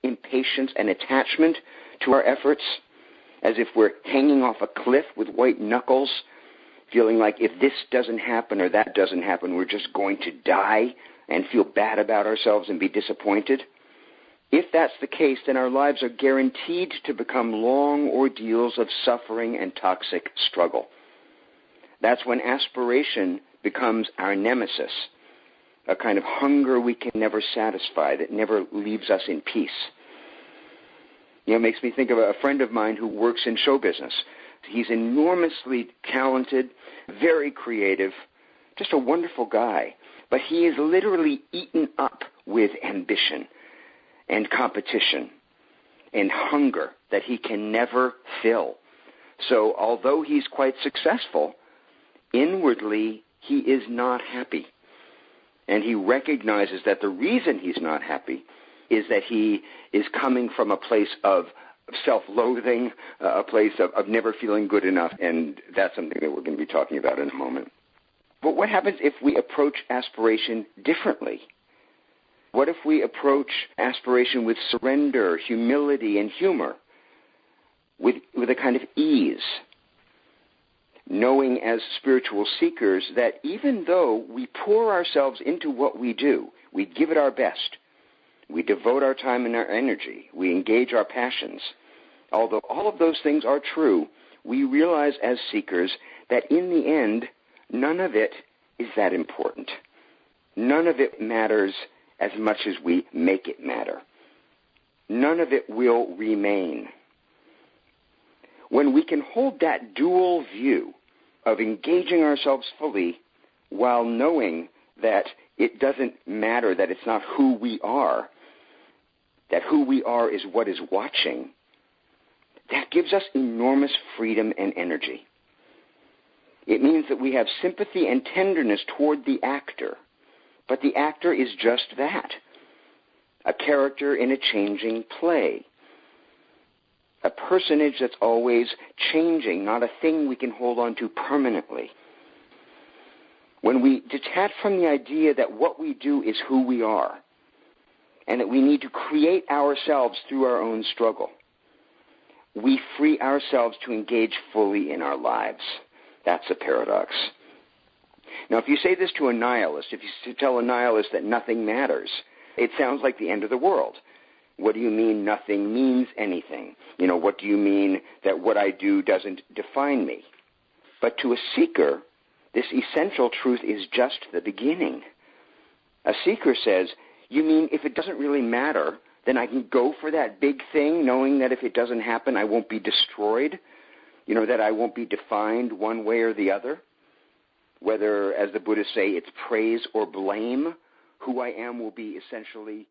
impatience and attachment to our efforts, as if we're hanging off a cliff with white knuckles, feeling like if this doesn't happen or that doesn't happen, we're just going to die and feel bad about ourselves and be disappointed. If that's the case, then our lives are guaranteed to become long ordeals of suffering and toxic struggle. That's when aspiration becomes our nemesis, a kind of hunger we can never satisfy that never leaves us in peace. It makes me think of a friend of mine who works in show business. He's enormously talented, very creative, just a wonderful guy. But he is literally eaten up with ambition and competition and hunger that he can never fill. So although he's quite successful, inwardly he is not happy. And he recognizes that the reason he's not happy is that he is coming from a place of self-loathing, a place of never feeling good enough, and that's something that we're going to be talking about in a moment. But what happens if we approach aspiration differently? What if we approach aspiration with surrender, humility, and humor, with a kind of ease, knowing as spiritual seekers that even though we pour ourselves into what we do, we give it our best, we devote our time and our energy, we engage our passions, although all of those things are true, we realize as seekers that in the end, none of it is that important. None of it matters as much as we make it matter. None of it will remain. When we can hold that dual view of engaging ourselves fully while knowing that it doesn't matter, that it's not who we are, that who we are is what is watching, that gives us enormous freedom and energy. It means that we have sympathy and tenderness toward the actor, but the actor is just that, a character in a changing play, a personage that's always changing, not a thing we can hold on to permanently. When we detach from the idea that what we do is who we are, and that we need to create ourselves through our own struggle, we free ourselves to engage fully in our lives. That's a paradox. Now, if you say this to a nihilist, if you tell a nihilist that nothing matters, it sounds like the end of the world. What do you mean nothing means anything? What do you mean that what I do doesn't define me? But to a seeker, this essential truth is just the beginning. A seeker says, you mean if it doesn't really matter, then I can go for that big thing, knowing that if it doesn't happen, I won't be destroyed, that I won't be defined one way or the other? Whether, as the Buddhists say, it's praise or blame, who I am will be essentially